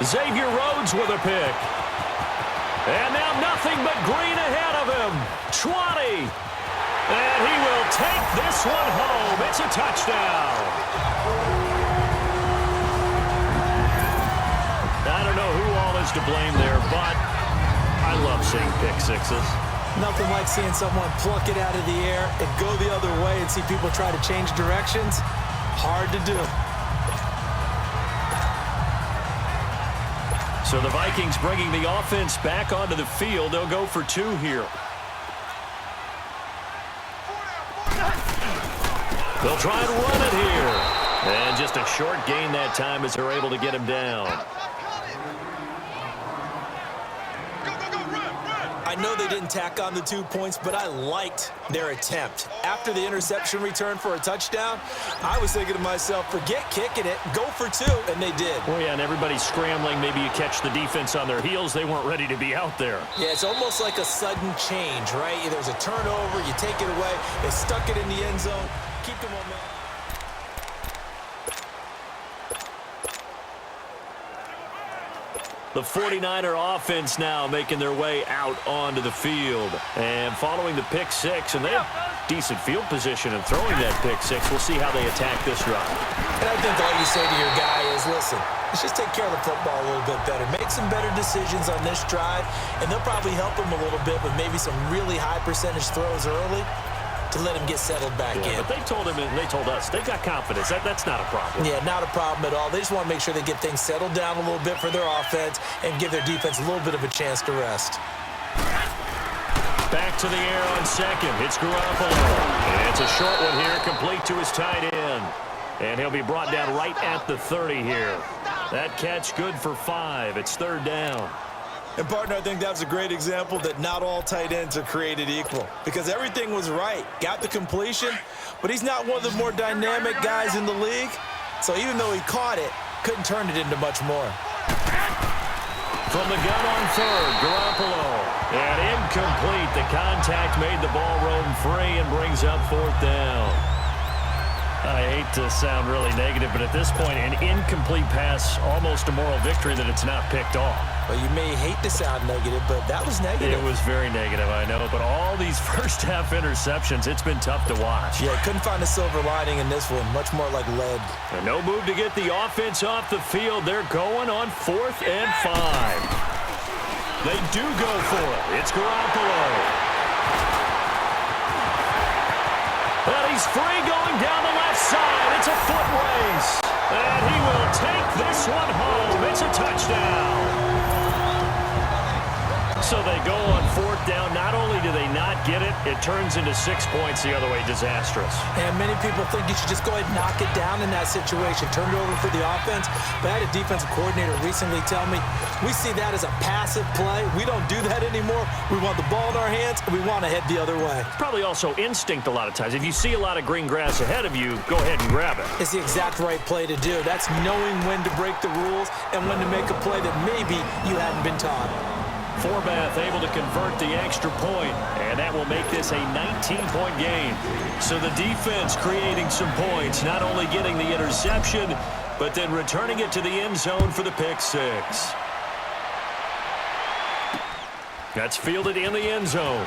Xavier Rhodes with a pick. And now nothing but green ahead of him. 20. And he will take this one home. It's a touchdown. I don't know who all is to blame there, but I love seeing pick sixes. Nothing like seeing someone pluck it out of the air and go the other way and see people try to change directions. Hard to do. So the Vikings bringing the offense back onto the field. They'll go for 2 here. They'll try and run it here. And just a short gain that time as they're able to get him down. I know they didn't tack on the 2 points, but I liked their attempt. After the interception return for a touchdown, I was thinking to myself, forget kicking it, go for 2, and they did. Oh, yeah, and everybody's scrambling. Maybe you catch the defense on their heels. They weren't ready to be out there. Yeah, it's almost like a sudden change, right? There's a turnover, you take it away, they stuck it in the end zone. Keep the momentum. The 49er offense now making their way out onto the field. And following the pick six, and they have decent field position and throwing that pick six. We'll see how they attack this drive. And I think all you say to your guy is, listen, let's just take care of the football a little bit better. Make some better decisions on this drive, and they'll probably help him a little bit with maybe some really high percentage throws early to let him get settled back in. But they told him and they told us they've got confidence. That's not a problem. Yeah, not a problem at all. They just want to make sure they get things settled down a little bit for their offense and give their defense a little bit of a chance to rest. Back to the air on second. It's Garoppolo. And it's a short one here, complete to his tight end. And he'll be brought down right at the 30 here. That catch good for 5. It's 3rd down. And, partner, I think that was a great example that not all tight ends are created equal because everything was right. Got the completion, but he's not one of the more dynamic guys in the league. So even though he caught it, couldn't turn it into much more. From the gun on 3rd, Garoppolo. And incomplete. The contact made the ball roam free and brings up 4th down. I hate to sound really negative, but at this point, an incomplete pass, almost a moral victory that it's not picked off. Well, you may hate to sound negative, but that was negative. It was very negative, I know. But all these first-half interceptions, it's been tough to watch. Yeah, couldn't find a silver lining in this one. Much more like lead. And no move to get the offense off the field. They're going on 4th and 5. They do go for it. It's Garoppolo. And he's free going down the left side. It's a foot race. And he will take this one home. It's a touchdown. So they go on 4th down. Not only do they not get it, it turns into 6 points the other way. Disastrous. And many people think you should just go ahead and knock it down in that situation. Turn it over for the offense. But I had a defensive coordinator recently tell me, we see that as a passive play. We don't do that anymore. We want the ball in our hands, and we want to head the other way. Probably also instinct a lot of times. If you see a lot of green grass ahead of you, go ahead and grab it. It's the exact right play to do. That's knowing when to break the rules and when to make a play that maybe you hadn't been taught. Forbath able to convert the extra point, and that will make this a 19-point game. So the defense creating some points, not only getting the interception, but then returning it to the end zone for the pick six. That's fielded in the end zone.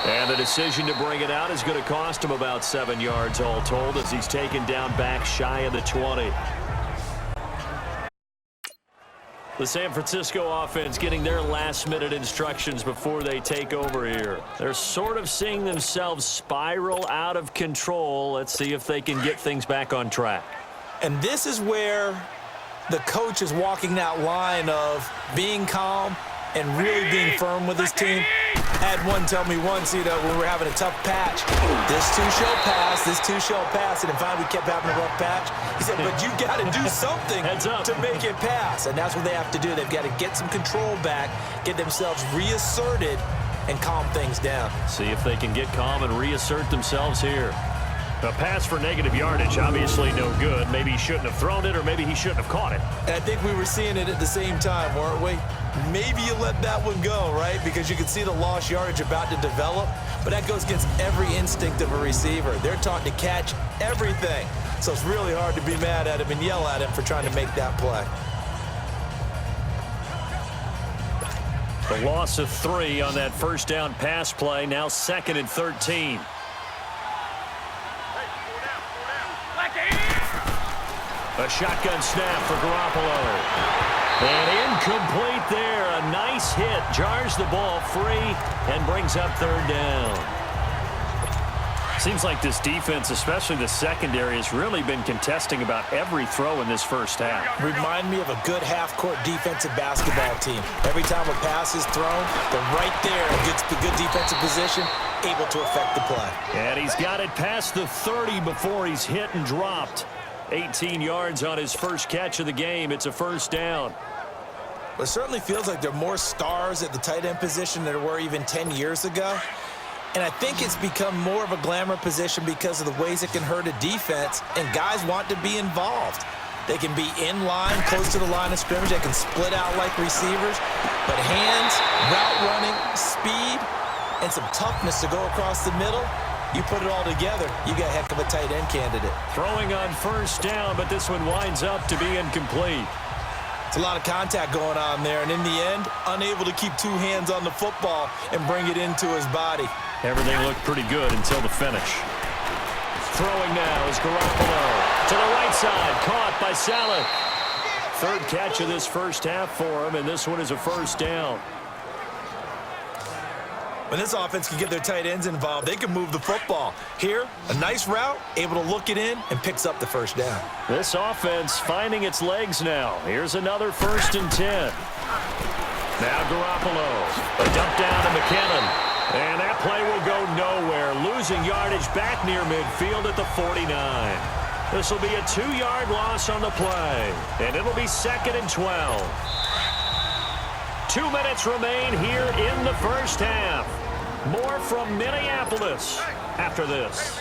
And the decision to bring it out is going to cost him about 7 yards all told as he's taken down back shy of the 20. The San Francisco offense getting their last-minute instructions before they take over here. They're sort of seeing themselves spiral out of control. Let's see if they can get things back on track. And this is where the coach is walking that line of being calm and really being firm with his team. I had one tell me once, when we were having a tough patch, this too shall pass, this too shall pass, and finally we kept having a rough patch. He said, but you got to do something to make it pass, and that's what they have to do. They've got to get some control back, get themselves reasserted, and calm things down. See if they can get calm and reassert themselves here. A pass for negative yardage, obviously no good. Maybe he shouldn't have thrown it, or maybe he shouldn't have caught it. And I think we were seeing it at the same time, weren't we? Maybe you let that one go, right? Because you can see the lost yardage about to develop, but that goes against every instinct of a receiver. They're taught to catch everything. So it's really hard to be mad at him and yell at him for trying to make that play. The loss of 3 on that first down pass play, now 2nd and 13. A shotgun snap for Garoppolo. And incomplete there. A nice hit. Jars the ball free and brings up 3rd down. Seems like this defense, especially the secondary, has really been contesting about every throw in this first half. Remind me of a good half-court defensive basketball team. Every time a pass is thrown, they're right there against the good defensive position, able to affect the play. And he's got it past the 30 before he's hit and dropped. 18 yards on his first catch of the game. It's a 1st down. It certainly feels like there are more stars at the tight end position than there were even 10 years ago. And I think it's become more of a glamour position because of the ways it can hurt a defense, and guys want to be involved. They can be in line, close to the line of scrimmage. They can split out like receivers. But hands, route running, speed, and some toughness to go across the middle, you put it all together, you got a heck of a tight end candidate. Throwing on 1st down, but this one winds up to be incomplete. It's a lot of contact going on there, and in the end, unable to keep 2 hands on the football and bring it into his body. Everything looked pretty good until the finish. Throwing now is Garoppolo. To the right side, caught by Saleh. 3rd catch of this first half for him, and this one is a 1st down. When this offense can get their tight ends involved, they can move the football. Here, a nice route, able to look it in, and picks up the 1st down. This offense finding its legs now. Here's another 1st and 10. Now Garoppolo. A dump down to McKinnon. And that play will go nowhere. Losing yardage back near midfield at the 49. This will be a 2-yard loss on the play. And it'll be 2nd and 12. 2 minutes remain here in the first half. More from Minneapolis after this.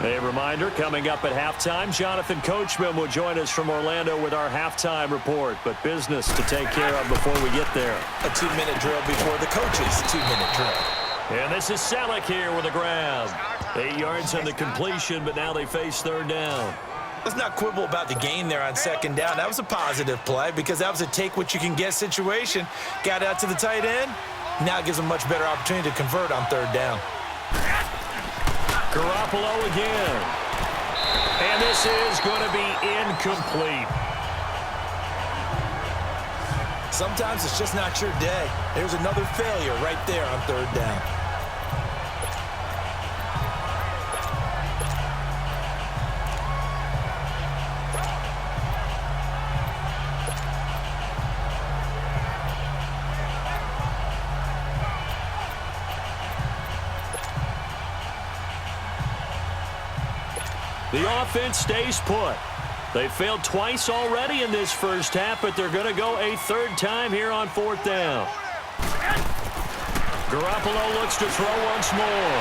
A reminder, coming up at halftime, Jonathan Coachman will join us from Orlando with our halftime report. But business to take care of before we get there. A 2-minute drill before the coach's 2-minute drill. And this is Saleh here with a grab. 8 yards on the completion, but now they face 3rd down. Let's not quibble about the gain there on 2nd down. That was a positive play because that was a take-what-you-can-get situation. Got out to the tight end. Now it gives them a much better opportunity to convert on 3rd down. Garoppolo again. And this is going to be incomplete. Sometimes it's just not your day. There's another failure right there on 3rd down. The offense stays put. They failed twice already in this first half, but they're going to go a 3rd time here on 4th down. Garoppolo looks to throw once more.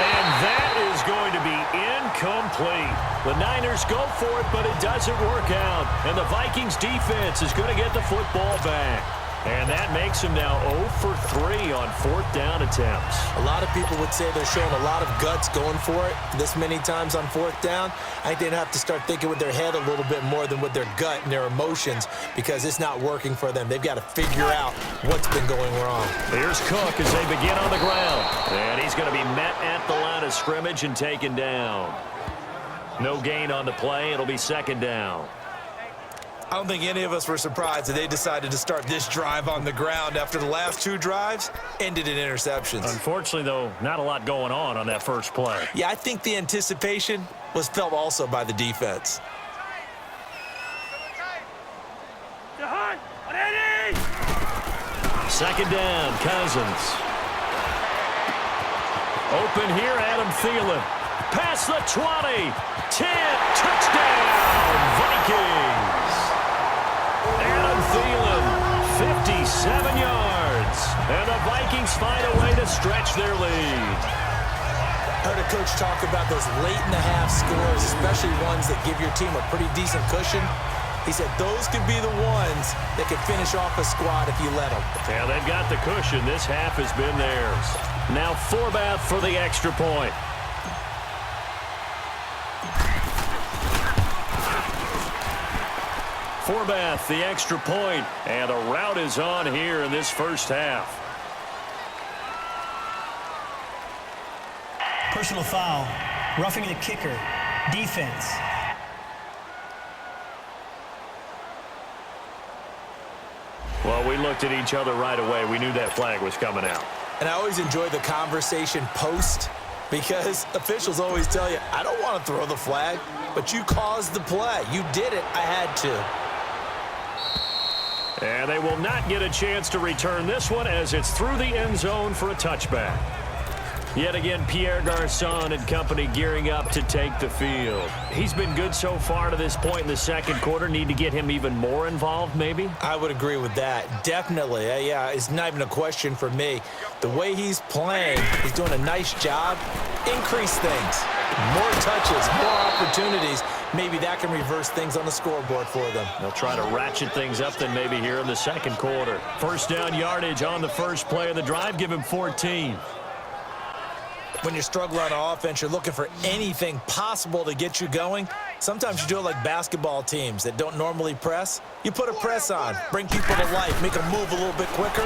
And that is going to be incomplete. The Niners go for it, but it doesn't work out. And the Vikings defense is going to get the football back. And that makes him now 0 for 3 on 4th down attempts. A lot of people would say they're showing a lot of guts going for it this many times on 4th down. I think they'd have to start thinking with their head a little bit more than with their gut and their emotions because it's not working for them. They've got to figure out what's been going wrong. Here's Cook as they begin on the ground. And he's going to be met at the line of scrimmage and taken down. No gain on the play. It'll be 2nd down. I don't think any of us were surprised that they decided to start this drive on the ground after the last 2 drives ended in interceptions. Unfortunately, though, not a lot going on that first play. Yeah, I think the anticipation was felt also by the defense. 2nd down, Cousins. Open here, Adam Thielen. Past the 20. 10. Touchdown, Vikings. Adam Thielen, 57 yards. And the Vikings find a way to stretch their lead. I heard a coach talk about those late-in-the-half scores, especially ones that give your team a pretty decent cushion. He said those could be the ones that could finish off a squad if you let them. Yeah, they've got the cushion. This half has been theirs. Now Forbath for the extra point. Forbath, the extra point, and a rout is on here in this first half. Personal foul, roughing the kicker, defense. Well, we looked at each other right away. We knew that flag was coming out. And I always enjoy the conversation post because officials always tell you, I don't want to throw the flag, but you caused the play. You did it. I had to. And they will not get a chance to return this one as it's through the end zone for a touchback. Yet again, Pierre Garçon and company gearing up to take the field. He's been good so far to this point in the second quarter. Need to get him even more involved, maybe? I would agree with that. Definitely. Yeah, it's not even a question for me. The way he's playing, he's doing a nice job. Increase things. More touches, more opportunities. Maybe that can reverse things on the scoreboard for them. They'll try to ratchet things up then maybe here in the second quarter. First down yardage on the first play of the drive. Give him 14. When you're struggling on offense, you're looking for anything possible to get you going. Sometimes you do it like basketball teams that don't normally press. You put a press on, bring people to life, make them move a little bit quicker.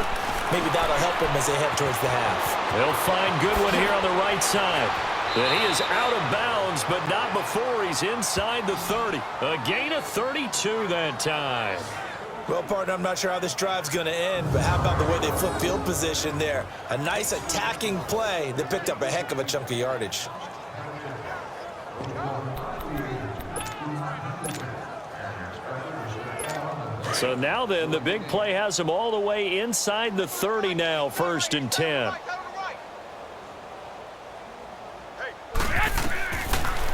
Maybe that'll help them as they head towards the half. They'll find Goodwin here on the right side. And he is out of bounds, but not before he's inside the 30. A gain of 32 that time. Well, partner, I'm not sure how this drive's going to end, but how about the way they flip field position there? A nice attacking play that picked up a heck of a chunk of yardage. So now then, the big play has him all the way inside the 30 now, 1st and 10.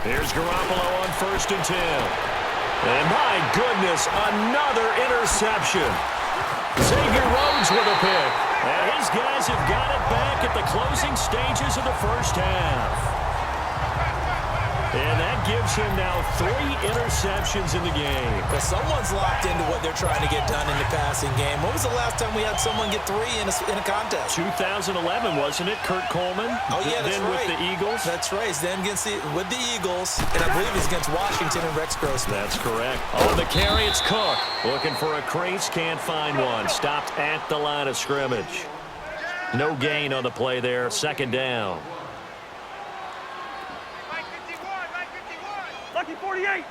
Here's Garoppolo on 1st and 10. And my goodness, another interception. Xavier Rhodes with a pick. And his guys have got it back at the closing stages of the first half. And that gives him now 3 interceptions in the game. But someone's locked into what they're trying to get done in the passing game. When was the last time we had someone get 3 in a contest? 2011, wasn't it? Kurt Coleman? Oh, yeah, that's then right. with the Eagles? That's right. Then with the Eagles. And I believe he's against Washington and Rex Grossman. That's correct. On the carry, it's Cook. Looking for a crease, can't find one. Stopped at the line of scrimmage. No gain on the play there. 2nd down. Lucky 48.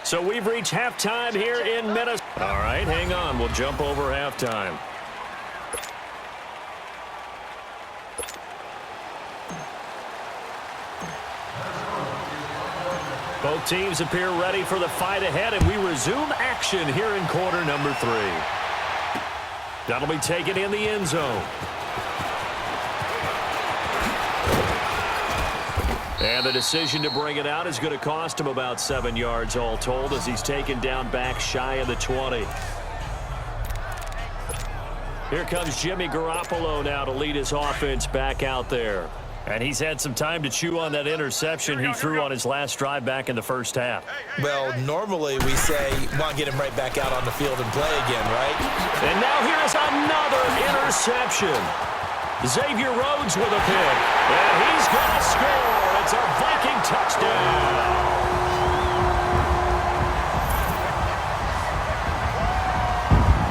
So we've reached halftime here in Minnesota. All right, hang on. We'll jump over halftime. Both teams appear ready for the fight ahead, and we resume action here in quarter number 3. That'll be taken in the end zone. And the decision to bring it out is going to cost him about 7 yards all told as he's taken down back shy of the 20. Here comes Jimmy Garoppolo now to lead his offense back out there. And he's had some time to chew on that interception he threw on his last drive back in the first half. Well, normally we say, want to get him right back out on the field and play again, right? And now here's another interception. Xavier Rhodes with a pick. And he's going to score. It's a Viking touchdown.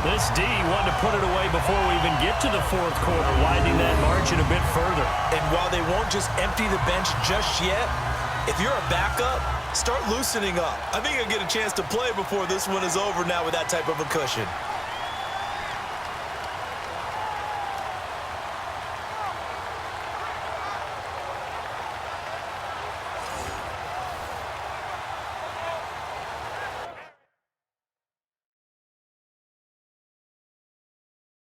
This D wanted to put it away before we even get to the 4th quarter, widening that margin a bit further. And while they won't just empty the bench just yet, if you're a backup, start loosening up. I think you'll get a chance to play before this one is over now with that type of a cushion.